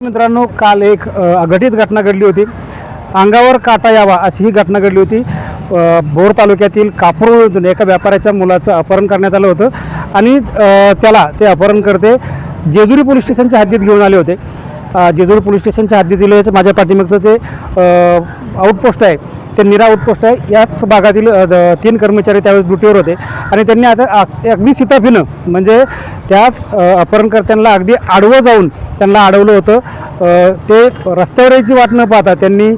मित्रांनो, काल एक अघटित घटना घडली होती. अंगावर काटा यावा अशी ही घटना घडली होती. भोर तालुक्यातील कापूरमधून एका व्यापाऱ्याच्या मुलाचं अपहरण करण्यात आलं होतं आणि त्याला ते अपहरणकर्ते जेजुरी पोलीस स्टेशनच्या हद्दीत घेऊन आले होते. जेजुरी पोलीस स्टेशनच्या हद्दीतील माझ्या पाठीमागचं जे आउटपोस्ट आहे ते नीरा आउटपोस्ट आहे. याच भागातील 3 कर्मचारी त्यावेळेस ड्युटीवर होते आणि त्यांनी आता अगदी शिताफीनं म्हणजे त्या अपहरणकर्त्यांना अगदी आडवं जाऊन त्यांना अडवलं होतं. ते रस्त्यावर यायची वाट न पाहता त्यांनी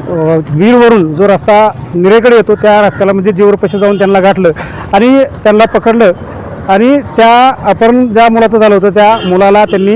वीरवरून जो रस्ता निरेकडे येतो त्या रस्त्याला म्हणजे जेवरपाशी जाऊन त्यांना गाठलं आणि त्यांना पकडलं आणि त्या अपहरण ज्या मुलाचं झालं होतं त्या मुलाला त्यांनी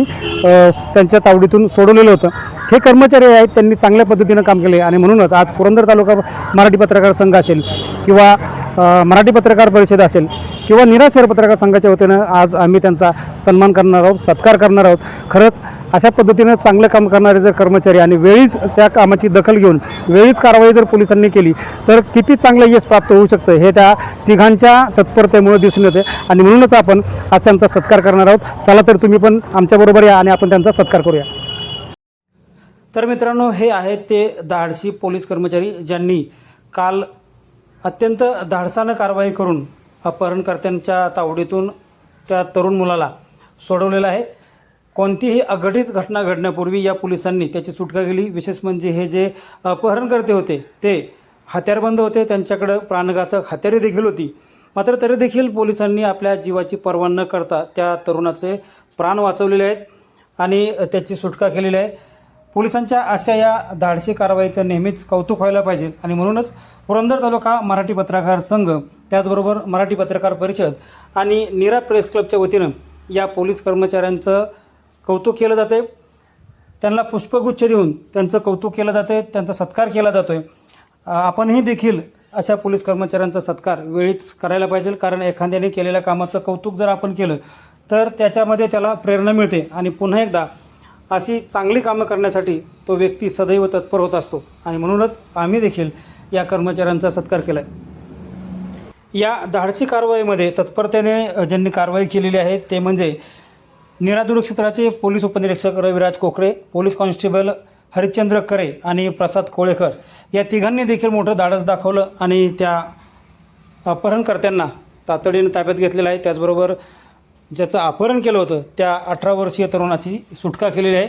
त्यांच्या तावडीतून सोडवलेलं होतं. हे कर्मचारी आहेत, त्यांनी चांगल्या पद्धतीनं काम केले आणि म्हणूनच आज पुरंदर तालुका मराठी पत्रकार संघ असेल किंवा मराठी पत्रकार परिषद असेल किंवा नीरा शहर पत्रकार संघाच्या वतीनं आज आम्ही त्यांचा सन्मान करणार आहोत, सत्कार करणार आहोत. खरंच अशा पद्धतीनं चांगलं काम करणारे जर कर्मचारी आणि वेळीच त्या कामाची दखल घेऊन वेळीच कारवाई जर पोलिसांनी केली तर किती चांगलं यश प्राप्त होऊ शकतं हे त्या तिघांच्या तत्परतेमुळे दिसून येते आणि म्हणूनच आपण आज त्यांचा सत्कार करणार आहोत. चला तर तुम्ही पण आमच्याबरोबर या आणि आपण त्यांचा सत्कार करूया. तर मित्रांनो, हे आहेत ते धाडसी पोलीस कर्मचारी ज्यांनी काल अत्यंत धाडसानं कारवाई करून अपहरणकर्त्यांच्या तावडीतून त्या तरुण मुलाला सोडवलेलं आहे. कोणतीही अघटित घटना घडण्यापूर्वी या पोलिसांनी त्याची सुटका केली. विशेष म्हणजे हे जे अपहरणकर्ते होते ते हत्यारबंद होते, त्यांच्याकडं प्राणघातक हत्यारे देखील होती. मात्र तरी देखील पोलिसांनी आपल्या जीवाची पर्वा न करता त्या तरुणाचे प्राण वाचवलेले आहेत आणि त्याची सुटका केलेली आहे. पोलिसांच्या अशा या धाडसी कारवाईचं नेहमीच कौतुक व्हायला पाहिजे आणि म्हणूनच पुरंदर तालुका मराठी पत्रकार संघ त्याचबरोबर मराठी पत्रकार परिषद आणि नीरा प्रेस क्लबच्या वतीनं या पोलीस कर्मचाऱ्यांचं कौतुक केलं जाते. त्यांना पुष्पगुच्छ देऊन त्यांचं कौतुक केलं जाते, त्यांचा सत्कार केला जातो आहे. आपणही देखील अशा पोलीस कर्मचाऱ्यांचा सत्कार वेळीच करायला पाहिजे, कारण एखाद्याने केलेल्या कामाचं कौतुक जर आपण केलं तर त्याच्यामध्ये त्याला प्रेरणा मिळते आणि पुन्हा एकदा अशी चांगली कामं करण्यासाठी तो व्यक्ती सदैव तत्पर होत असतो आणि म्हणूनच आम्ही देखील या कर्मचाऱ्यांचा सत्कार केला आहे. या धाडसी कारवाईमध्ये तत्परतेने ज्यांनी कारवाई केलेली आहे ते म्हणजे नीरा क्षेत्राचे पोलीस उपनिरीक्षक रविराज कोकरे, पोलीस कॉन्स्टेबल हरिश्चंद्र करे आणि प्रसाद कोळेकर या तिघांनी देखील मोठं धाडस दाखवलं आणि त्या अपहरणकर्त्यांना तातडीने ताब्यात घेतलेलं आहे. त्याचबरोबर ज्याचं अपहरण केलं होतं त्या 18 वर्षीय तरुणाची सुटका केलेली आहे.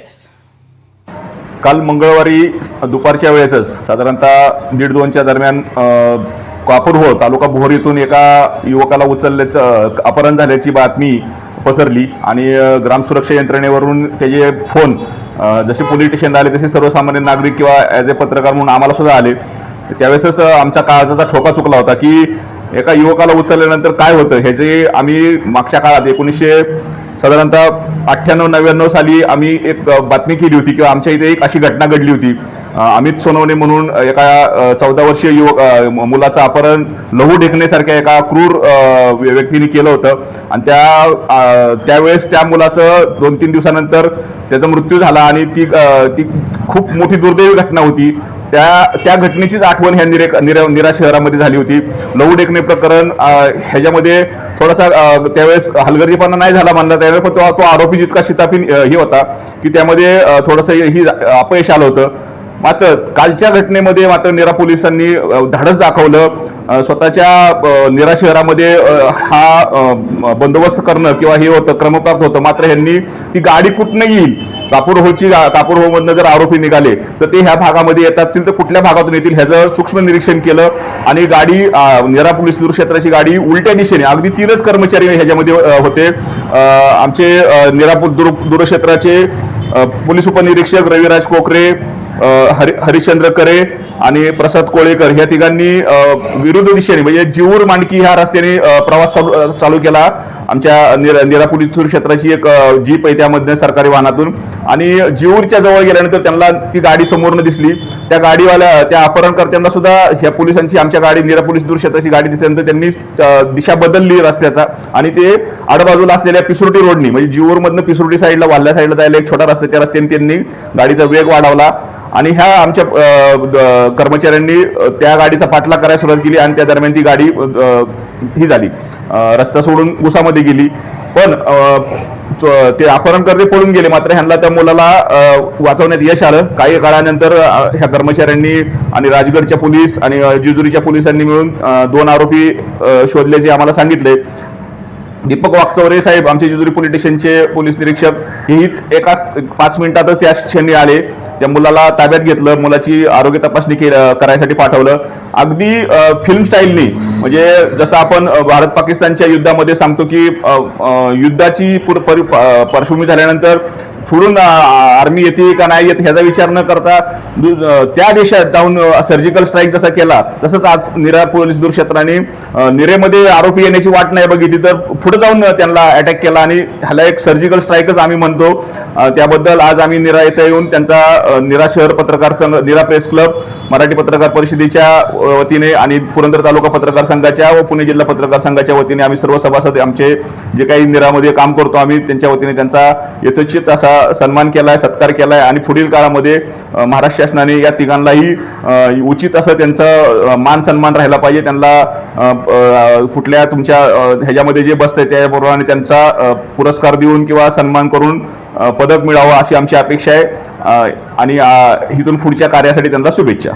काल मंगळवारी दुपारच्या वेळेसच साधारणतः 1:30-2च्या दरम्यान कापूरहो तालुका भोर येथून एका युवकाला उचलल्याचं अपहरण झाल्याची बातमी पसरली आणि ग्रामसुरक्षा यंत्रणेवरून त्याचे फोन जसे पोलीस स्टेशनला आले तसे सर्वसामान्य नागरिक किंवा ॲज ए पत्रकार म्हणून आम्हाला सुद्धा आले. त्यावेळेसच आमचा काळजाचा ठोका चुकला होता की एका युवकाला उचलल्यानंतर काय होतं ह्याचे आम्ही मागच्या काळात साधारणतः 98-99 साली आम्ही एक बातमी केली होती किंवा आमच्या इथे एक अशी घटना घडली होती. अमित सोनवणे म्हणून एका 14 वर्षीय मुलाचं अपहरण लहू ढेकण्यासारख्या एका क्रूर व्यक्तीने केलं होतं आणि त्यावेळेस त्या मुलाचं 2-3 दिवसानंतर त्याचा मृत्यू झाला आणि ती खूप मोठी दुर्दैवी घटना होती. त्या घटनेचीच आठवण ह्या नीरा शहरामध्ये झाली होती. लहू ढेकणे प्रकरण ह्याच्यामध्ये थोडासा त्यावेळेस हलगर्जीपणा नाही झाला म्हणला त्यावेळेस, पण तो आरोपी जितका शिताफी हे होता की त्यामध्ये थोडंसं ही अपयश आलं होतं. मात्र कालच्या घटनेमध्ये मात्र नीरा पोलिसांनी धाडस दाखवलं. स्वतःच्या नीरा शहरामध्ये हा बंदोबस्त करणं किंवा हे होतं क्रमप्राप्त होतं. मात्र ह्यांनी ती गाडी कुठनं येईल, कापूरहोमधनं जर आरोपी निघाले तर ते ह्या भागामध्ये येत असतील तर कुठल्या भागातून येतील ह्याचं सूक्ष्म निरीक्षण केलं आणि गाडी नीरा पोलीस दूरक्षेत्राची गाडी उलट्या दिशेने अगदी 3च कर्मचारी ह्याच्यामध्ये होते. आमचे नीरा दूरक्षेत्राचे पोलीस उपनिरीक्षक रविराज कोकरे, हरिश्चंद्र करे आणि प्रसाद कोळेकर ह्या तिघांनी विरुद्ध दिशेने म्हणजे जीऊर मांडकी ह्या रस्त्याने प्रवास चालू केला. आमच्या नीरा पोलीस क्षेत्राची एक जीप आहे त्यामध्ये सरकारी वाहनातून आणि जीऊरच्या जवळ गेल्यानंतर त्यांना ती गाडी समोरनं दिसली. त्या गाडीवाल्या त्या अपहरणकर्त्यांना सुद्धा ह्या पोलिसांची आमच्या गाडी नीरा पोलीस क्षेत्राची गाडी दिसल्यानंतर त्यांनी दिशा बदलली रस्त्याचा आणि ते आडबाजूला असलेल्या पिसुर्टी रोडनी म्हणजे जीऊरमधनं पिसुर्टी साईडला वाल्ल्या साईडला जायला एक छोटा रस्ता त्या रस्त्याने त्यांनी गाडीचा वेग वाढवला आणि ह्या आमच्या कर्मचाऱ्यांनी त्या गाडीचा पाठलाग करायला सुरुवात केली आणि त्या दरम्यान ती गाडी ही झाली, रस्ता सोडून उसामध्ये गेली. पण ते अपहरणकर्ते पळून गेले, मात्र ह्यांना त्या मुलाला वाचवण्यात यश आलं. काही काळानंतर ह्या कर्मचाऱ्यांनी आणि राजगडच्या पोलीस आणि जेजुरीच्या पोलिसांनी मिळून 2 आरोपी शोधल्याचे आम्हाला सांगितले. दीपक वाकचौरे साहेब आमचे जेजुरी पोलीस स्टेशनचे पोलीस निरीक्षक हेही एका 5 मिनिटातच त्या क्षणी आले. त्या मुलाला ताब्यात घेतलं, मुलाची आरोग्य तपासणी करायसाठी पाठवलं. अगदी फिल्म स्टाईलनी, म्हणजे जसं आपण भारत पाकिस्तानच्या युद्धामध्ये सांगतो की युद्धाची पार्श्वभूमी झाल्यानंतर पुढून आर्मी येते का नाही येत ह्याचा विचार न करता त्या देशात जाऊन सर्जिकल स्ट्राईक जसा केला, तसंच आज नीरा पोलीस दूर क्षेत्राने नीरेमध्ये आरोपी येण्याची वाट नाही बघितली, तर पुढे जाऊन त्यांना अटॅक केला आणि ह्याला एक सर्जिकल स्ट्राईकच आम्ही म्हणतो. त्याबद्दल आज आम्ही नीरा येथे येऊन त्यांचा नीरा शहर पत्रकार संघ, नीरा प्रेस क्लब, मराठी पत्रकार परिषदेच्या वतीने आणि पुरंदर तालुका पत्रकार संघाच्या व पुणे जिल्हा पत्रकार संघाच्या वतीने आम्ही सर्व सभासद आमचे जे काही नीरामध्ये काम करतो आम्ही त्यांच्या वतीने त्यांचा यथोचित असा सन्मान केलाय, सत्कार केलाय आणि पुढील काळामध्ये महाराष्ट्र शासनाने या तिघांनाही उचित असं त्यांचं मान सन्मान राहिला पाहिजे. त्यांना कुठल्या तुमच्या ह्याच्यामध्ये जे बसतंय त्याप्रमाणे त्यांचा पुरस्कार देऊन किंवा सन्मान करून पदक मिळावं अशी आमची अपेक्षा आहे आणि इथून पुढच्या कार्यासाठी त्यांना शुभेच्छा.